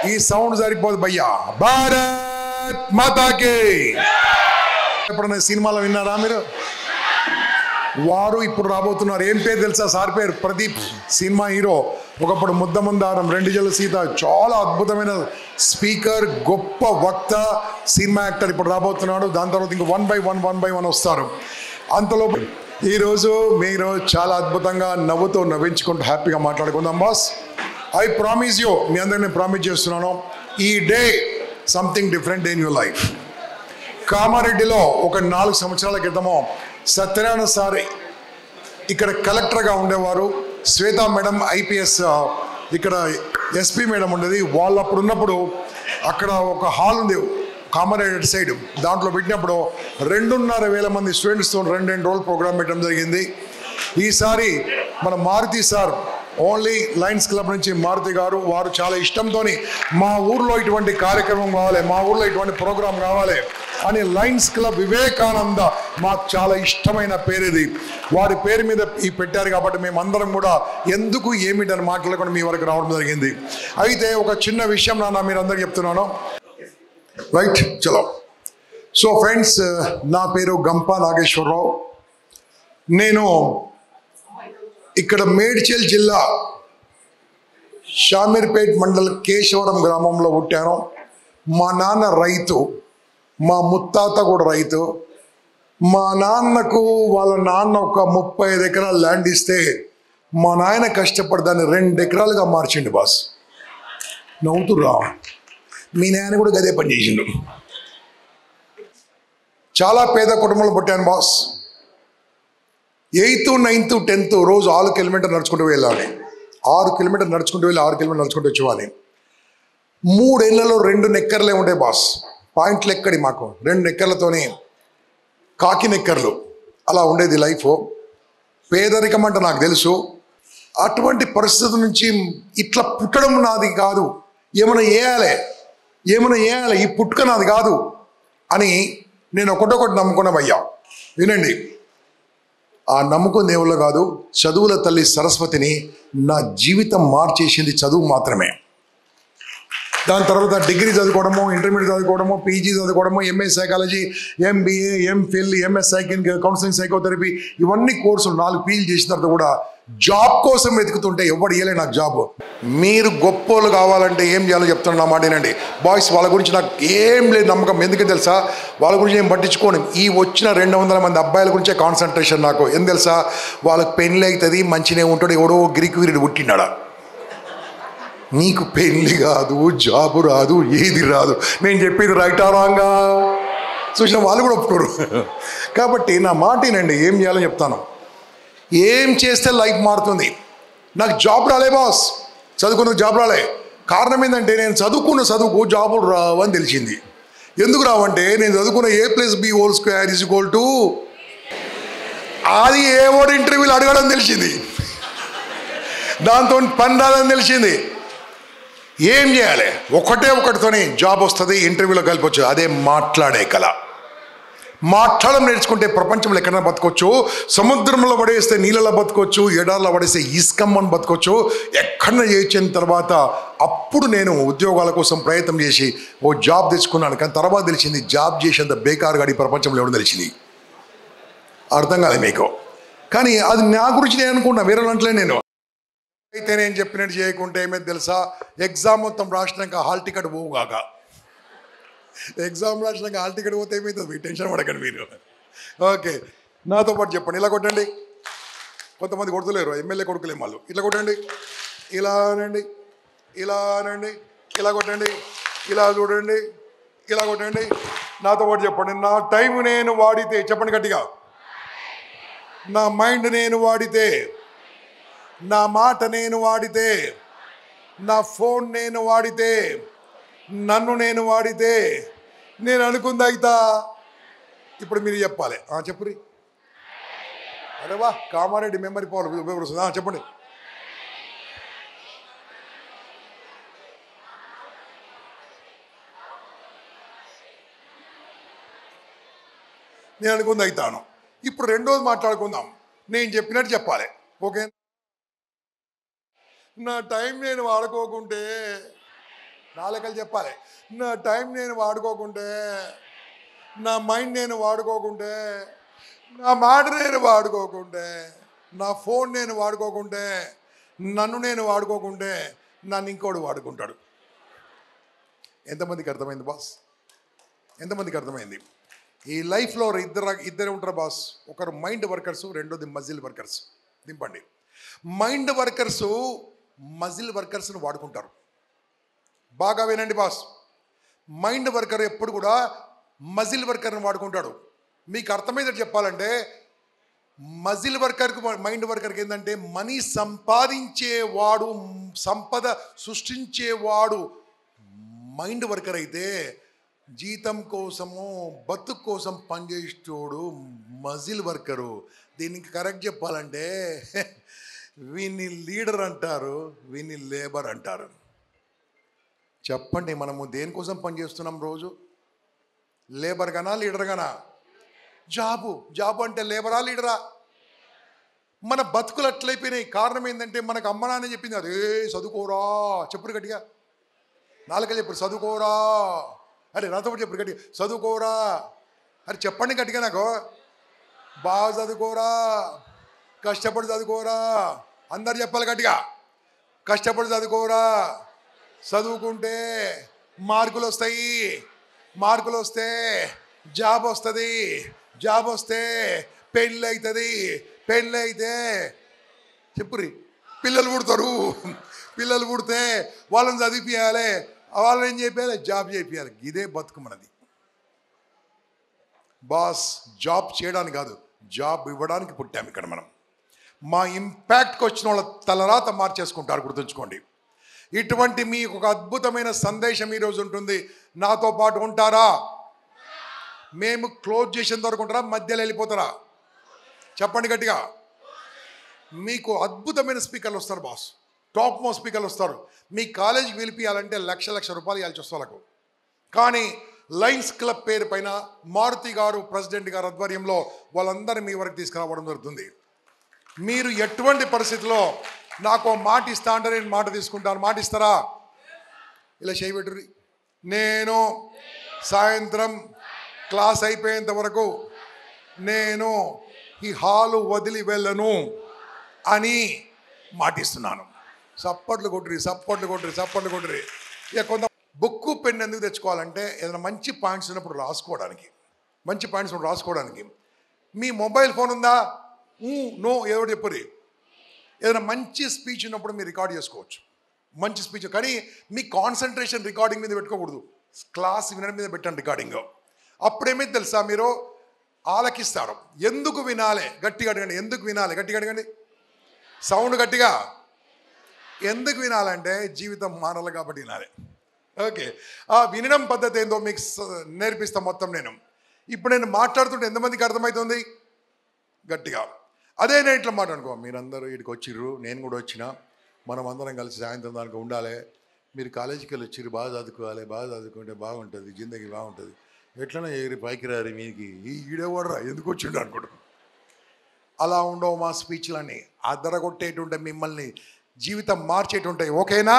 ఈ సౌండ్ సరిపోదు భయ్యా. భారత్ మాతాకి. ఎప్పుడన్నా సినిమాలో విన్నారా మీరు? వారు ఇప్పుడు రాబోతున్నారు. ఏం పేరు తెలుసా? సార్ పేరు ప్రదీప్. Cinema hero. ఒకప్పుడు ముద్దమందారం, రెండు జల సీత, చాలా అద్భుతమైన స్పీకర్, గొప్ప వక్త, సినిమా యాక్టర్ ఇప్పుడు రాబోతున్నాడు. దాని తర్వాత ఇంక 1 by 1 వస్తారు. అంతలో ఈరోజు మీరు చాలా అద్భుతంగా నవ్వుతూ నవ్వించుకుంటూ హ్యాపీగా మాట్లాడుకుందాం బాస్. ఐ ప్రామిస్ యూ, మీ అందరినీ ప్రామిస్ చేస్తున్నాను, ఈ day something different in your life. కామారెడ్డిలో ఒక 4 సంవత్సరాల క్రితము సత్యనారాయణ సార్ ఇక్కడ కలెక్టర్గా ఉండేవారు. శ్వేత మేడం ఐపీఎస్ ఇక్కడ ఎస్పీ మేడం ఉండేది. వాళ్ళు అప్పుడు ఉన్నప్పుడు అక్కడ ఒక హాల్ ఉంది కామారెడ్డి సైడ్. దాంట్లో పెట్టినప్పుడు 2,500 మంది స్టూడెంట్స్తో 2 రోజులు ప్రోగ్రామ్ పెట్టడం జరిగింది. ఈసారి మన Maruti sir, only lions club నుంచి మారుతి గారు, వారు చాలా ఇష్టంతో మా ఊర్లో ఇటువంటి కార్యక్రమం కావాలి, మా ఊర్లో ఇటువంటి ప్రోగ్రాం కావాలి అని లయన్స్ క్లబ్ వివేకానంద, మాకు చాలా ఇష్టమైన పేరు ఇది, వారి పేరు మీద ఈ పెట్టారు. కాబట్టి మేమందరం కూడా ఎందుకు ఏమిటని మాట్లాడకుండా మీ వరకు రావడం జరిగింది. అయితే ఒక చిన్న విషయం నాన్న మీరు అందరికి చెప్తున్నాను, రైట్? చలో. సో ఫ్రెండ్స్, నా పేరు గంప నాగేశ్వరరావు. నేను ఇక్కడ మేడ్చల్ జిల్లా షామీర్పేట్ మండల్ కేశవరం గ్రామంలో పుట్టాను. మా నాన్న రైతు, మా ముత్తాత కూడా రైతు. మా నాన్నకు వాళ్ళ నాన్న ఒక 35 ఎకరాల ల్యాండ్ ఇస్తే మా నాయన కష్టపడి దాన్ని 2 ఎకరాలుగా మార్చిండు బాస్. నవ్వుతురా, మీ నాయన కూడా గదే పని చేసిండు. చాలా పేద కుటుంబంలో పుట్టాను బాస్. 8th, 9th, 10th రోజు 6 కిలోమీటర్లు నడుచుకుంటూ వెళ్ళాలి. 6 కిలోమీటర్లు నడుచుకుంటూ వెళ్ళి 6 కిలోమీటర్లు నడుచుకుంటూ వచ్చేవాళ్ళని. 3 ఏళ్లలో 2 నెక్కర్లే ఉంటాయి బాస్. పాయింట్లు ఎక్కడి మాకు 2 నెక్కర్లతోనే, కాకి నెక్కర్లు, అలా ఉండేది లైఫ్. పేదరికం అంటే నాకు తెలుసు. అటువంటి పరిస్థితి నుంచి ఇట్లా పుట్టడం నాది కాదు, ఏమైనా వేయాలి, ఈ పుట్టుక నాది కాదు అని నేను ఒకటొకటి నమ్ముకున్నామయ్యా. వినండి, ఆ నమ్మకం దేవుళ్ళు కాదు, చదువుల తల్లి సరస్వతిని. నా జీవితం మార్చేసింది చదువు మాత్రమే. దాని తర్వాత డిగ్రీ చదువుకోవడము, ఇంటర్మీడియట్ చదువుకోవడము, పీజీ చదువుకోవడము, MA psychology, MBA, MPhil, MS counselling psychotherapy, ఇవన్నీ కోర్సులు 4 పీజీలు చేసిన తర్వాత కూడా జాబ్ కోసం వెతుకుతుంటే ఎవడు ఇవ్వలే నాకు జాబ్. మీరు గొప్పోళ్ళు కావాలంటే ఏం చేయాలో చెప్తాను, నా మాట వినండి బాయ్స్. వాళ్ళ గురించి నాకు ఏం లేదు నమ్మకం. ఎందుకు తెలుసా? వాళ్ళ గురించి నేను పట్టించుకోను. ఈ వచ్చిన 200 మంది అబ్బాయిల గురించే కాన్సన్ట్రేషన్ నాకు. ఏం తెలుసా? వాళ్ళకి పెళ్ళి అవుతుంది, మంచినే ఉంటాడు, ఎవడో గ్రీక్ వీరుడు పుట్టినాడా. నీకు పెళ్ళి కాదు, జాబు రాదు, ఏది రాదు. నేను చెప్పేది రైటా రాంగా చూసిన వాళ్ళు కూడా ఒప్పుకోరు. కాబట్టి నా మాట వినండి, ఏం చేయాలో చెప్తాను. ఏం చేస్తే లైఫ్ మారుతుంది. నాకు జాబ్ రాలే బాస్, చదువుకున్న జాబ్ రాలే. కారణం ఏంటంటే నేను చదువుకున్న చదువుకు జాబులు రావని తెలిసింది. ఎందుకు రావంటే నేను చదువుకున్న A+B² అది ఏ ఓడి ఇంటర్వ్యూలు అడగడం తెలిసింది, దాంతో పని రాదని తెలిసింది. ఏం చేయాలి? ఒకటితోనే జాబ్ వస్తుంది, ఇంటర్వ్యూలో కలిపొచ్చు. అదే మాట్లాడే కళ. మాట్లాడడం నేర్చుకుంటే ప్రపంచంలో ఎక్కడైనా బతకొచ్చు. సముద్రంలో పడేస్తే నీళ్ళలో బతకొచ్చు, ఎడార్లో పడేస్తే ఇసుకమ్మని బతకొచ్చు, ఎక్కడన్నా చేయించిన తర్వాత అప్పుడు నేను ఉద్యోగాల కోసం ప్రయత్నం చేసి ఓ జాబ్ తెచ్చుకున్నాను. కానీ తర్వాత తెలిసింది జాబ్ చేసేంత బేకారుగా ఈ ప్రపంచంలో ఎవడో తెలిసింది. అర్థం కాలేదు మీకు. కానీ అది నా గురించి నేను అనుకున్నా, వేరే దాంట్లో నేను అయితే నేను చెప్పినట్టు చేయకుంటే ఏమైతే తెలుసా? ఎగ్జామ్ మొత్తం రాసినాక హాల్ టికెట్ పోవుగాక. ఎగ్జామ్ రాసినాక హాల్ టికెట్ పోతే ఏమవుతుంది? మీ టెన్షన్ పడకండి మీరు. ఓకే, నాతో పాటు చెప్పండి. ఇలా కొట్టండి. కొంతమంది కొడుతులేరు, ఎమ్మెల్యే కొడుకులే వాళ్ళు. ఇట్లా కొట్టండి, ఇలా అనండి, ఇలా అనండి, ఇలా కొట్టండి, ఇలా చూడండి, ఇలా కొట్టండి. నాతో పాటు చెప్పండి. నా టైం నేను వాడితే, చెప్పండి గట్టిగా, నా మైండ్ నేను వాడితే, నా మాట నేను వాడితే, నా ఫోన్ నేను వాడితే, నన్ను నేను వాడితే నేను అనుకుంది అవుతా. ఇప్పుడు మీరు చెప్పాలి. చెప్పురి. అరే వా, కామారెడ్డి మెమరీ పవర్ వస్తుంది. చెప్పండి. నేను అనుకుంది అవుతాను. ఇప్పుడు రెండోది మాట్లాడుకుందాం. నేను చెప్పినట్టు చెప్పాలి. ఓకే, నా టైం నేను వాడుకోకుంటే నాలుకలు చెప్పాలి. నా టైం నేను వాడుకోకుంటే, నా మైండ్ నేను వాడుకోకుంటే, నా మాట నేను వాడుకోకుంటే, నా ఫోన్ నేను వాడుకోకుంటే, నన్ను నేను వాడుకోకుంటే నన్ను ఇంకోడు వాడుకుంటాడు. ఎంతమందికి అర్థమైంది బాస్? ఎంతమందికి అర్థమైంది? ఈ లైఫ్లో ఇద్దరు ఉంటారు బాస్. ఒకరు మైండ్ వర్కర్సు, రెండోది మజిల్ వర్కర్స్. దింపండి. మైండ్ వర్కర్సు మజిల్ వర్కర్స్ని వాడుకుంటారు. బాగా వినండి బాస్. మైండ్ వర్కర్ ఎప్పుడు కూడా మజిల్ వర్కర్ని వాడుకుంటాడు. మీకు అర్థమైనట్టు చెప్పాలంటే మజిల్ వర్కర్కి, మైండ్ వర్కర్కి ఏంటంటే మనీ సంపాదించేవాడు, సంపద సృష్టించేవాడు మైండ్ వర్కర్ అయితే, జీతం కోసము బతుకు కోసం పనిచేసేటోడు మజిల్ వర్కరు. దీనికి కరెక్ట్ చెప్పాలంటే వీని లీడర్ అంటారు, వీని లేబర్ అంటారు. చెప్పండి, మనము దేనికోసం పనిచేస్తున్నాం రోజు? లేబర్ గానా, లీడర్ గానా? జాబు అంటే లేబరా, లీడరా? మన బతుకులు అట్లయిపోయినాయి. కారణం ఏంటంటే మనకు అమ్మ నాన్న చెప్పింది అదే చదువుకోరా. చెప్పుడు గట్టిగా, నాలుక చెప్పు చదువుకోరా. అరే నాతో చెప్పు గట్టిగా, చదువుకోరా. అరే చెప్పండి గట్టిగా నాకు. బాగా చదువుకోరా, కష్టపడి చదువుకోరా. అందరు చెప్పాలి గట్టిగా, కష్టపడి చదువుకోరా. చదువుకుంటే మార్కులు వస్తాయి, మార్కులు వస్తే జాబ్ వస్తుంది, జాబ్ వస్తే పెళ్ళి అవుతుంది, పెళ్ళి అయితే చెప్పురి పిల్లలు పుడతారు, పిల్లలు పుడితే వాళ్ళని చదివిపియాలి, వాళ్ళని ఏం చేయాలి? జాబ్ చేయాలి. ఇదే బతుకు మనది బాస్. జాబ్ చేయడానికి కాదు, జాబ్ ఇవ్వడానికి పుట్టాము ఇక్కడ మనం. మా ఇంపాక్ట్కి వచ్చిన వాళ్ళ తలరాత మార్చేసుకుంటారు, గుర్తుంచుకోండి. ఇటువంటి మీకు ఒక అద్భుతమైన సందేశం ఈరోజు ఉంటుంది. నాతో పాటు ఉంటారా? మేము క్లోజ్ చేసేంత వరకు ఉంటారా? మధ్యలో వెళ్ళిపోతారా? చెప్పండి గట్టిగా. మీకు అద్భుతమైన స్పీకర్లు వస్తారు బాస్, టాప్ మోస్ట్ స్పీకర్లు వస్తారు. మీ కాలేజీకి పిలిపియాలంటే లక్ష రూపాయలు ఇవ్వాల్సి వస్తుంది వాళ్ళకు. కానీ లయన్స్ క్లబ్ పేరు పైన మారుతి గారు, ప్రెసిడెంట్ గారు ఆధ్వర్యంలో వాళ్ళందరినీ మీ వరకు తీసుకురావడం జరుగుతుంది. మీరు ఎటువంటి పరిస్థితిలో నాకు మాట ఇస్తా అంటే నేను మాట తీసుకుంటాను. మాట ఇస్తారా? ఇలా చేయబెట్టుర్రి. నేను సాయంత్రం క్లాస్ అయిపోయేంత వరకు నేను ఈ హాలు వదిలి వెళ్ళను అని మాటిస్తున్నాను. సప్పట్లు కొట్టురి, సప్పట్లు కొట్టురి, సప్పట్లు కొట్టురి. ఇక కొంత బుక్కు పెన్ ఎందుకు తెచ్చుకోవాలంటే ఏదైనా మంచి పాయింట్స్ ఉన్నప్పుడు రాసుకోవడానికి, మంచి పాయింట్స్ ఉన్నప్పుడు రాసుకోవడానికి. మీ మొబైల్ ఫోన్ ఉందా? నో ఏదో చెప్పురి. ఏదైనా మంచి స్పీచ్ ఉన్నప్పుడు మీరు రికార్డ్ చేసుకోవచ్చు, మంచి స్పీచ్. కానీ మీ కాన్సన్ట్రేషన్ రికార్డింగ్ మీద పెట్టుకోకూడదు, క్లాస్ వినడం మీద పెట్టండి రికార్డింగ్. అప్పుడేమైంది తెలుసా, మీరు ఆలకిస్తారు. ఎందుకు వినాలి? గట్టిగా అడగండి. ఎందుకు వినాలి? గట్టిగా అడగండి, సౌండ్ గట్టిగా. ఎందుకు వినాలంటే జీవితం మారాలి కాబట్టి వినాలి. ఓకే, ఆ వినడం పద్ధతి ఏందో మీకు నేర్పిస్తాం మొత్తం నేను. ఇప్పుడు నేను మాట్లాడుతుంటే ఎంతమందికి అర్థమవుతుంది? గట్టిగా. అదే నేను ఇట్లా మాట్లాడుకో, మీరందరూ ఇక్కడికి వచ్చిర్రు, నేను కూడా వచ్చిన, మనం అందరం కలిసి సాయంత్రం దానికి ఉండాలి. మీరు కాలేజీకి వెళ్ళి వచ్చిర్రు, బాగా చదువుకోవాలి, బాగా చదువుకుంటే బాగుంటుంది, జిందగీ బాగుంటుంది. ఎట్లనే ఎగిరి పైకి రారు, మీకు ఈడేవాడరా ఎందుకు వచ్చిండు అనుకోడు. అలా ఉండవు మా స్పీచ్లన్నీ. అద్దరగొట్టేటుంటాయి, మిమ్మల్ని జీవితం మార్చేటుంటాయి. ఓకేనా?